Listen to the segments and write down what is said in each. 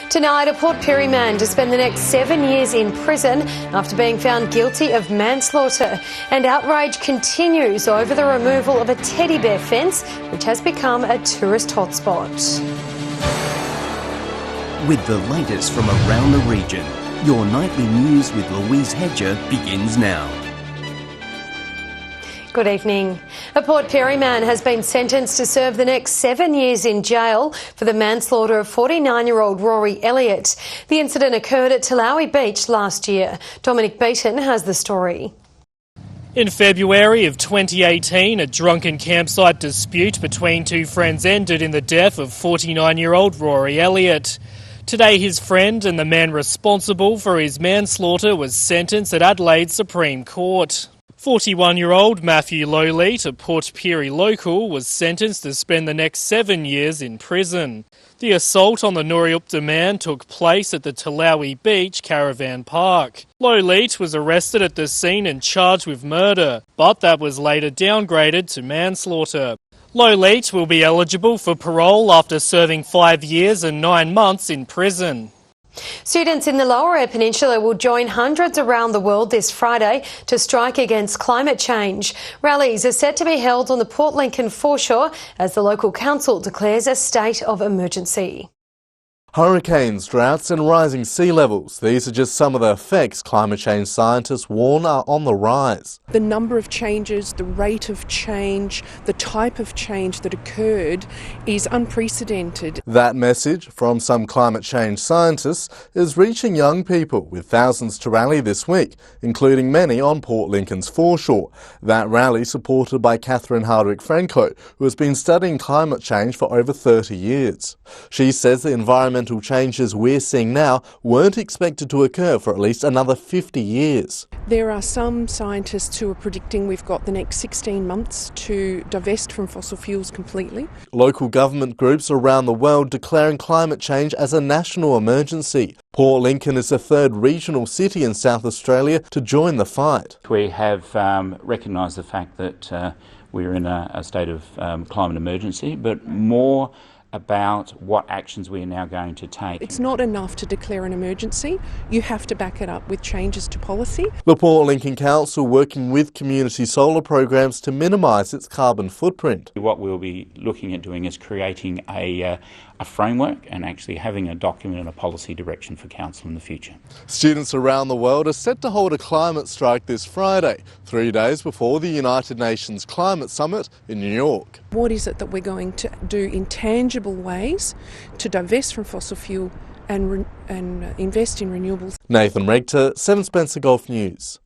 Tonight, a Port Pirie man to spend the next 7 years in prison after being found guilty of manslaughter. And outrage continues over the removal of a teddy bear fence, which has become a tourist hotspot. With the latest from around the region, your nightly news with Louise Hedger begins now. Good evening. A Port Pirie man has been sentenced to serve the next 7 years in jail for the manslaughter of 49-year-old Rory Elliott. The incident occurred at Talawi Beach last year. Dominic Beaton has the story. In February of 2018, a drunken campsite dispute between two friends ended in the death of 49-year-old Rory Elliott. Today, his friend and the man responsible for his manslaughter was sentenced at Adelaide Supreme Court. 41-year-old Matthew Lowleat, a Port Pirie local, was sentenced to spend the next 7 years in prison. The assault on the Noorayupta man took place at the Talawi Beach Caravan Park. Lowleat was arrested at the scene and charged with murder, but that was later downgraded to manslaughter. Lowleat will be eligible for parole after serving 5 years and 9 months in prison. Students in the Lower Eyre Peninsula will join hundreds around the world this Friday to strike against climate change. Rallies are set to be held on the Port Lincoln foreshore as the local council declares a state of emergency. Hurricanes, droughts and rising sea levels. These are just some of the effects climate change scientists warn are on the rise. The number of changes, the rate of change, the type of change that occurred is unprecedented. That message from some climate change scientists is reaching young people, with thousands to rally this week, including many on Port Lincoln's foreshore. That rally supported by Catherine Hardwick-Franco, who has been studying climate change for over 30 years. She says the environmental changes we're seeing now weren't expected to occur for at least another 50 years. There are some scientists who are predicting we've got the next 16 months to divest from fossil fuels completely. Local government groups around the world declaring climate change as a national emergency. Port Lincoln is the third regional city in South Australia to join the fight. We have recognised the fact that we're in a state of climate emergency, but more about what actions we are now going to take. It's not enough to declare an emergency. You have to back it up with changes to policy. The Port Lincoln Council working with community solar programs to minimise its carbon footprint. What we'll be looking at doing is creating a framework and actually having a document and a policy direction for council in the future. Students around the world are set to hold a climate strike this Friday, 3 days before the United Nations Climate Summit in New York. What is it that we're going to do in tangible ways to divest from fossil fuel and invest in renewables? Nathan Regter, 7 Spencer Golf News.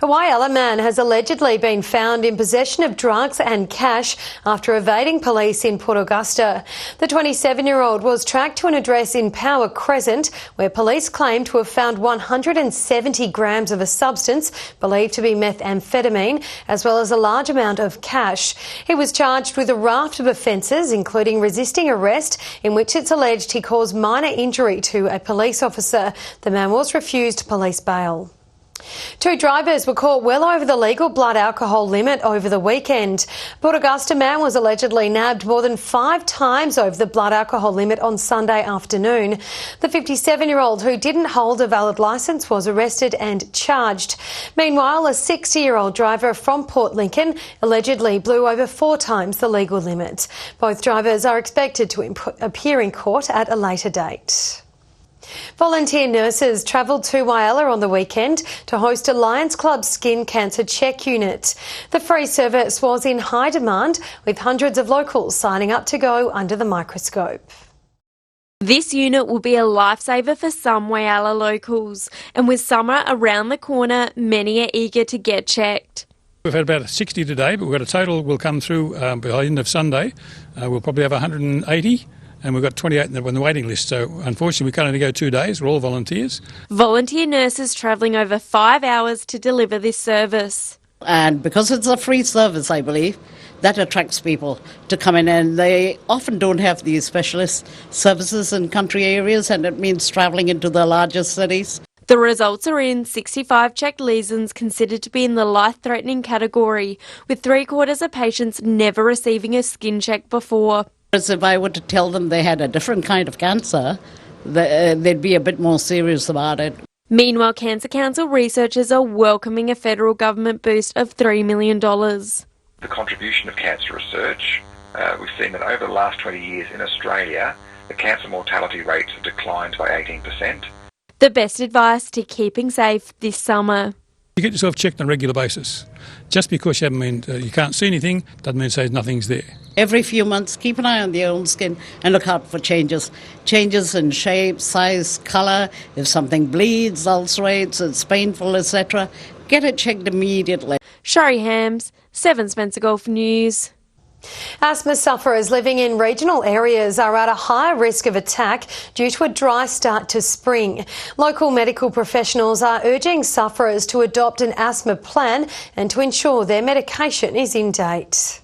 A Whyalla man has allegedly been found in possession of drugs and cash after evading police in Port Augusta. The 27-year-old was tracked to an address in Power Crescent where police claimed to have found 170 grams of a substance believed to be methamphetamine, as well as a large amount of cash. He was charged with a raft of offences, including resisting arrest, in which it's alleged he caused minor injury to a police officer. The man was refused police bail. 2 drivers were caught well over the legal blood alcohol limit over the weekend. Port Augusta man was allegedly nabbed more than 5 times over the blood alcohol limit on Sunday afternoon. The 57-year-old, who didn't hold a valid licence, was arrested and charged. Meanwhile, a 60-year-old driver from Port Lincoln allegedly blew over 4 times the legal limit. Both drivers are expected to appear in court at a later date. Volunteer nurses travelled to Whyalla on the weekend to host a Lions Club skin cancer check unit. The free service was in high demand, with hundreds of locals signing up to go under the microscope. This unit will be a lifesaver for some Whyalla locals, and with summer around the corner, many are eager to get checked. We've had about 60 today, but we've got a total will come through by the end of Sunday. We'll probably have 180. And we've got 28 on the waiting list, so unfortunately we can only go 2 days. We're all volunteers. Volunteer nurses travelling over 5 hours to deliver this service. And because it's a free service, I believe, that attracts people to come in, and they often don't have these specialist services in country areas, and it means travelling into the larger cities. The results are in. 65 checked lesions considered to be in the life-threatening category, with 3/4 of patients never receiving a skin check before. If I were to tell them they had a different kind of cancer, they'd be a bit more serious about it. Meanwhile, Cancer Council researchers are welcoming a federal government boost of $3 million. The contribution of cancer research, we've seen that over the last 20 years in Australia, the cancer mortality rates have declined by 18%. The best advice to keeping safe this summer. You get yourself checked on a regular basis. Just because you can't see anything doesn't mean it says nothing's there. Every few months, keep an eye on your own skin and look out for changes. Changes in shape, size, colour. If something bleeds, ulcerates, it's painful, etc., get it checked immediately. Shari Hams, 7 Spencer Gulf News. Asthma sufferers living in regional areas are at a higher risk of attack due to a dry start to spring. Local medical professionals are urging sufferers to adopt an asthma plan and to ensure their medication is in date.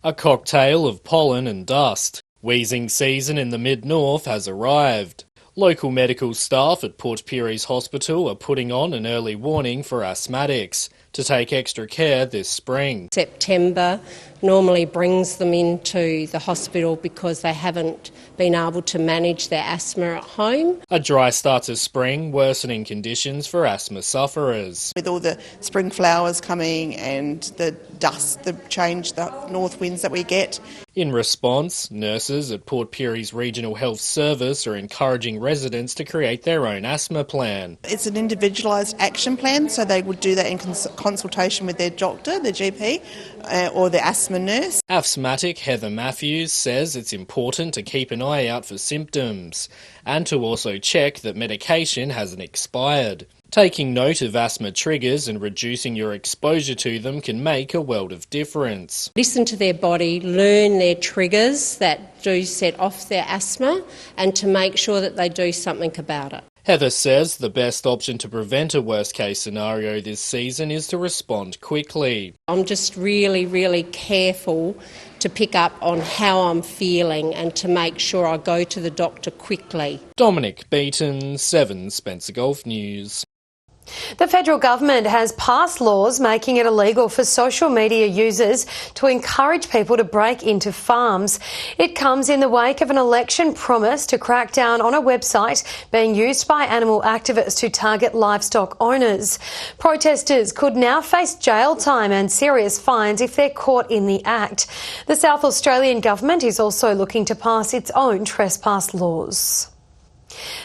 A cocktail of pollen and dust. Wheezing season in the mid-north has arrived. Local medical staff at Port Pirie Hospital are putting on an early warning for asthmatics to take extra care this spring. September normally brings them into the hospital because they haven't been able to manage their asthma at home. A dry start to spring, worsening conditions for asthma sufferers. With all the spring flowers coming and the dust, the north winds that we get. In response, nurses at Port Pirie's Regional Health Service are encouraging residents to create their own asthma plan. It's an individualised action plan, so they would do that in consultation with their doctor, their GP, or their asthma nurse. Asthmatic Heather Matthews says it's important to keep an eye out for symptoms and to also check that medication hasn't expired. Taking note of asthma triggers and reducing your exposure to them can make a world of difference. Listen to their body, learn their triggers that do set off their asthma, and to make sure that they do something about it. Heather says the best option to prevent a worst-case scenario this season is to respond quickly. I'm just really, really careful to pick up on how I'm feeling and to make sure I go to the doctor quickly. Dominic Beaton, 7 Spencer Gulf News. The federal government has passed laws making it illegal for social media users to encourage people to break into farms. It comes in the wake of an election promise to crack down on a website being used by animal activists to target livestock owners. Protesters could now face jail time and serious fines if they're caught in the act. The South Australian government is also looking to pass its own trespass laws.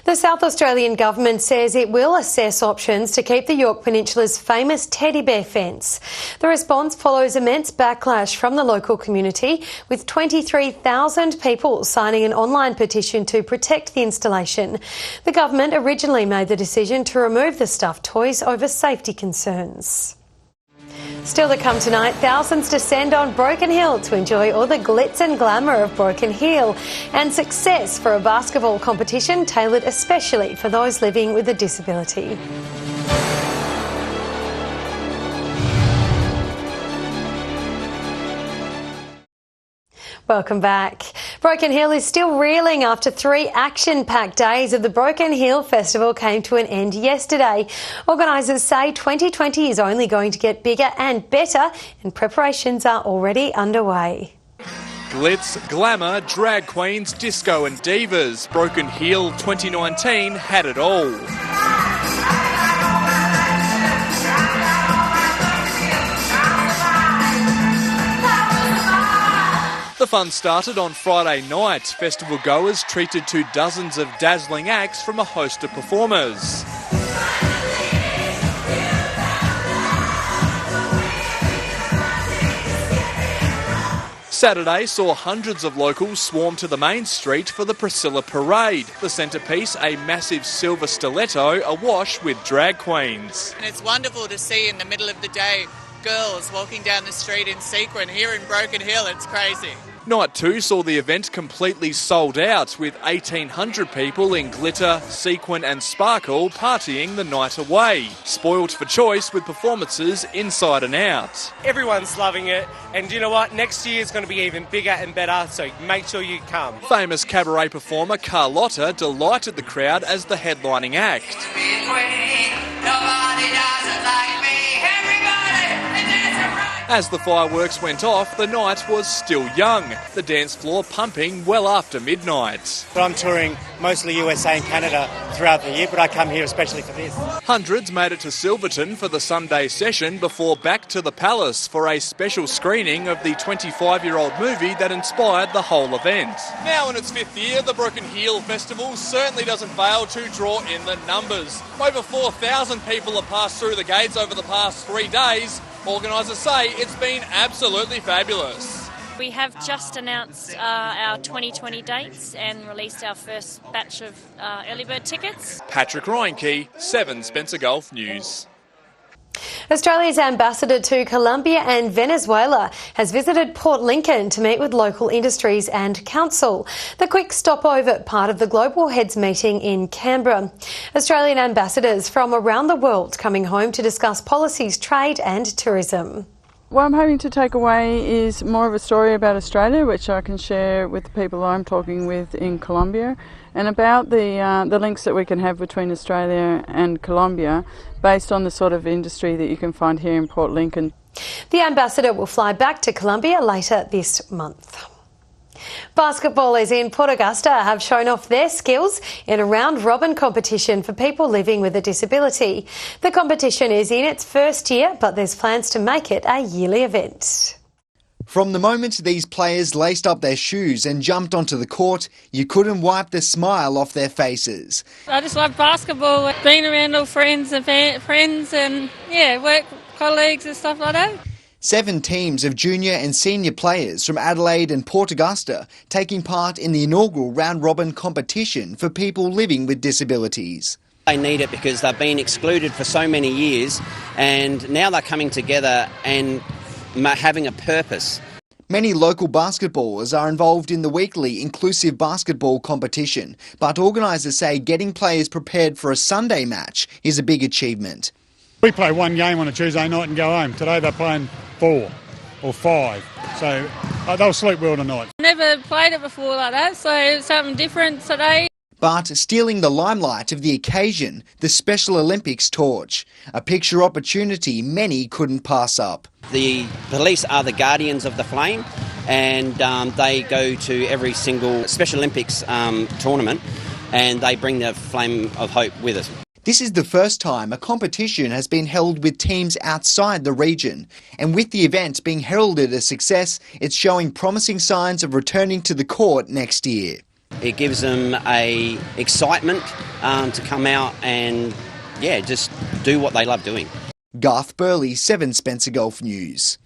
The South Australian government says it will assess options to keep the Yorke Peninsula's famous teddy bear fence. The response follows immense backlash from the local community, with 23,000 people signing an online petition to protect the installation. The government originally made the decision to remove the stuffed toys over safety concerns. Still to come tonight, thousands descend on Broken Hill to enjoy all the glitz and glamour of Broken Hill, and success for a basketball competition tailored especially for those living with a disability. Welcome back. Broken Hill is still reeling after 3 action-packed days of the Broken Hill Festival came to an end yesterday. Organisers say 2020 is only going to get bigger and better, and preparations are already underway. Glitz, glamour, drag queens, disco and divas. Broken Hill 2019 had it all. The fun started on Friday night. Festival goers treated to dozens of dazzling acts from a host of performers. Saturday saw hundreds of locals swarm to the main street for the Priscilla Parade. The centrepiece, a massive silver stiletto awash with drag queens. And it's wonderful to see in the middle of the day girls walking down the street in sequin here in Broken Hill. It's crazy. Night 2 saw the event completely sold out, with 1,800 people in glitter, sequin and sparkle partying the night away. Spoiled for choice with performances inside and out. Everyone's loving it, and you know what? Next year is going to be even bigger and better, so make sure you come. Famous cabaret performer Carlotta delighted the crowd as the headlining act. As the fireworks went off, the night was still young, the dance floor pumping well after midnight. I'm touring mostly USA and Canada throughout the year, but I come here especially for this. Hundreds made it to Silverton for the Sunday session before back to the Palace for a special screening of the 25-year-old movie that inspired the whole event. Now in its 5th year, the Broken Hill Festival certainly doesn't fail to draw in the numbers. Over 4,000 people have passed through the gates over the past 3 days. Organisers say it's been absolutely fabulous. We have just announced our 2020 dates and released our first batch of early bird tickets. Patrick Reinke, 7 Spencer Gulf News. Australia's ambassador to Colombia and Venezuela has visited Port Lincoln to meet with local industries and council. The quick stopover, part of the Global Heads meeting in Canberra. Australian ambassadors from around the world coming home to discuss policies, trade and tourism. What I'm hoping to take away is more of a story about Australia, which I can share with the people I'm talking with in Colombia, and about the links that we can have between Australia and Colombia based on the sort of industry that you can find here in Port Lincoln. The ambassador will fly back to Colombia later this month. Basketballers in Port Augusta have shown off their skills in a round-robin competition for people living with a disability. The competition is in its first year, but there's plans to make it a yearly event. From the moment these players laced up their shoes and jumped onto the court, you couldn't wipe the smile off their faces. I just love basketball, being around all friends and work colleagues and stuff like that. 7 teams of junior and senior players from Adelaide and Port Augusta taking part in the inaugural round-robin competition for people living with disabilities. They need it because they've been excluded for so many years, and now they're coming together and having a purpose. Many local basketballers are involved in the weekly inclusive basketball competition, but organisers say getting players prepared for a Sunday match is a big achievement. We play one game on a Tuesday night and go home. Today they're playing 4 or 5, so they'll sleep well tonight. Never played it before like that, so it's something different today. But stealing the limelight of the occasion, the Special Olympics torch, a picture opportunity many couldn't pass up. The police are the guardians of the flame, and they go to every single Special Olympics tournament, and they bring the flame of hope with us. This is the first time a competition has been held with teams outside the region, and with the event being heralded a success, it's showing promising signs of returning to the court next year. It gives them a excitement to come out and, just do what they love doing. Garth Burley, 7 Spencer Gulf News.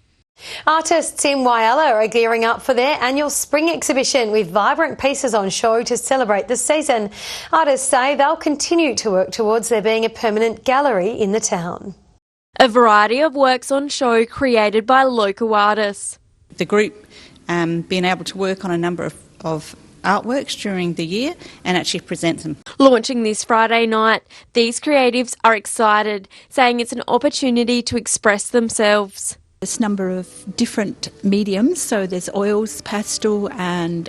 Artists in Whyalla are gearing up for their annual spring exhibition with vibrant pieces on show to celebrate the season. Artists say they'll continue to work towards there being a permanent gallery in the town. A variety of works on show created by local artists. The group being able to work on a number of artworks during the year and actually present them. Launching this Friday night, these creatives are excited, saying it's an opportunity to express themselves. There's a number of different mediums, so there's oils, pastel and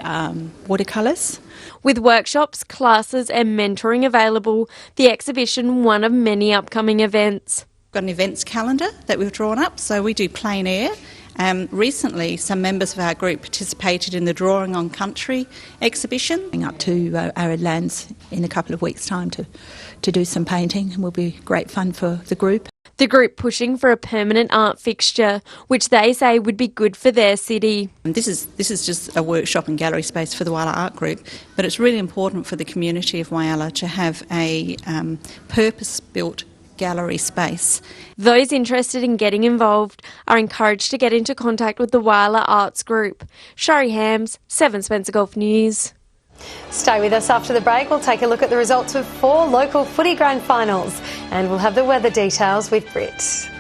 watercolours. With workshops, classes and mentoring available, the exhibition one of many upcoming events. We've got an events calendar that we've drawn up, so we do plein air. Recently, some members of our group participated in the Drawing on Country exhibition. Going up to Arid Lands in a couple of weeks' time to do some painting, and will be great fun for the group. The group pushing for a permanent art fixture, which they say would be good for their city. And this is just a workshop and gallery space for the Whyalla Art Group, but it's really important for the community of Whyalla to have a purpose-built gallery space. Those interested in getting involved are encouraged to get into contact with the Whyalla Arts Group. Shari Hams, 7 Spencer Gulf News. Stay with us after the break. We'll take a look at the results of 4 local footy grand finals and we'll have the weather details with Britt.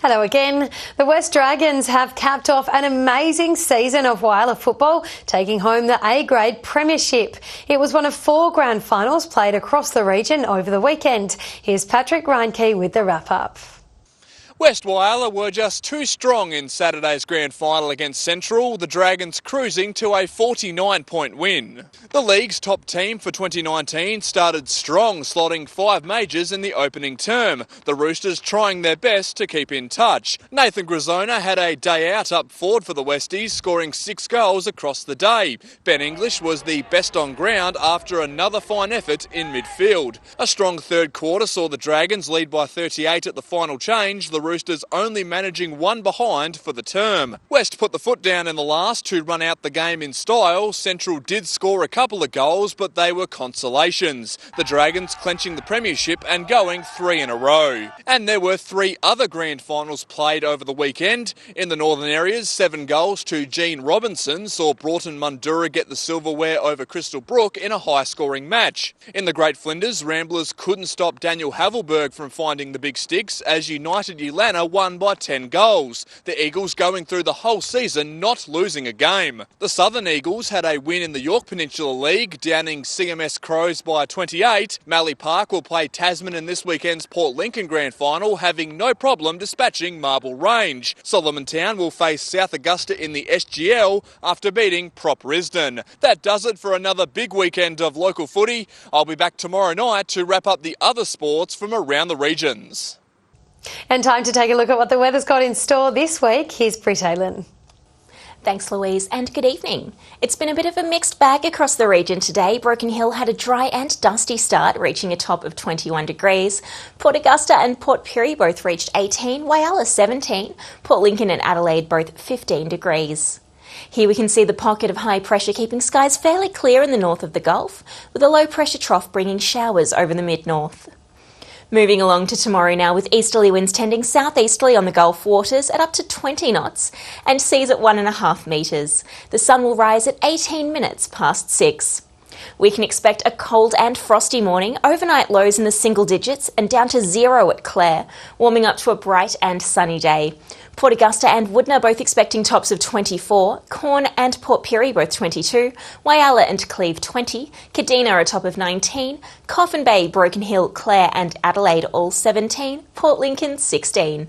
Hello again. The West Dragons have capped off an amazing season of Whyalla football, taking home the A-grade premiership. It was one of 4 grand finals played across the region over the weekend. Here's Patrick Reinke with the wrap-up. West Whyalla were just too strong in Saturday's grand final against Central, the Dragons cruising to a 49-point win. The league's top team for 2019 started strong, slotting 5 majors in the opening term, the Roosters trying their best to keep in touch. Nathan Grisona had a day out up forward for the Westies, scoring 6 goals across the day. Ben English was the best on ground after another fine effort in midfield. A strong third quarter saw the Dragons lead by 38 at the final change, the Roosters only managing 1 behind for the term. West put the foot down in the last to run out the game in style. Central did score a couple of goals, but they were consolations. The Dragons clenching the premiership and going 3 in a row. And there were 3 other grand finals played over the weekend. In the northern areas, 7 goals to Gene Robinson saw Broughton Mundura get the silverware over Crystal Brook in a high-scoring match. In the Great Flinders, Ramblers couldn't stop Daniel Havelberg from finding the big sticks as United Ulana won by 10 goals. The Eagles going through the whole season not losing a game. The Southern Eagles had a win in the York Peninsula League, downing CMS Crows by 28. Mallee Park will play Tasman in this weekend's Port Lincoln Grand Final, having no problem dispatching Marble Range. Solomon Town will face South Augusta in the SGL after beating Prop Risdon. That does it for another big weekend of local footy. I'll be back tomorrow night to wrap up the other sports from around the regions. And time to take a look at what the weather's got in store this week. Here's Brit Aylen. Thanks, Louise, and good evening. It's been a bit of a mixed bag across the region today. Broken Hill had a dry and dusty start, reaching a top of 21 degrees. Port Augusta and Port Pirie both reached 18, Whyalla 17, Port Lincoln and Adelaide both 15 degrees. Here we can see the pocket of high pressure keeping skies fairly clear in the north of the Gulf, with a low pressure trough bringing showers over the mid-north. Moving along to tomorrow now, with easterly winds tending southeasterly on the Gulf waters at up to 20 knots and seas at 1.5 metres. The sun will rise at 18 minutes past 6. We can expect a cold and frosty morning, overnight lows in the single digits and down to 0 at Clare, warming up to a bright and sunny day. Port Augusta and Woodner both expecting tops of 24, Corn and Port Pirie both 22, Whyalla and Cleve 20, Kadina a top of 19, Coffin Bay, Broken Hill, Clare and Adelaide all 17, Port Lincoln 16.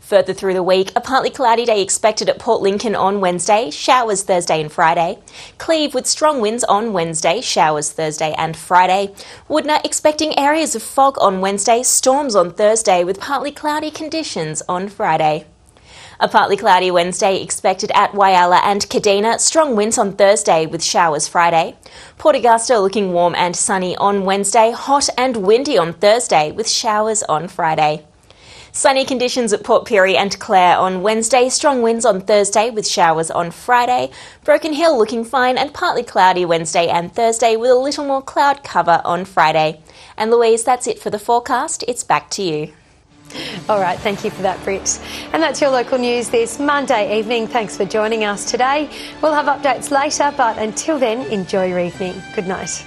Further through the week, a partly cloudy day expected at Port Lincoln on Wednesday, showers Thursday and Friday. Cleve with strong winds on Wednesday, showers Thursday and Friday. Woodner expecting areas of fog on Wednesday, storms on Thursday with partly cloudy conditions on Friday. A partly cloudy Wednesday expected at Whyalla and Kadina, strong winds on Thursday with showers Friday. Port Augusta looking warm and sunny on Wednesday, hot and windy on Thursday with showers on Friday. Sunny conditions at Port Pirie and Clare on Wednesday, strong winds on Thursday with showers on Friday. Broken Hill looking fine and partly cloudy Wednesday and Thursday with a little more cloud cover on Friday. And Louise, that's it for the forecast. It's back to you. All right, thank you for that, Brit. And that's your local news this Monday evening. Thanks for joining us today. We'll have updates later, but until then, enjoy your evening. Good night.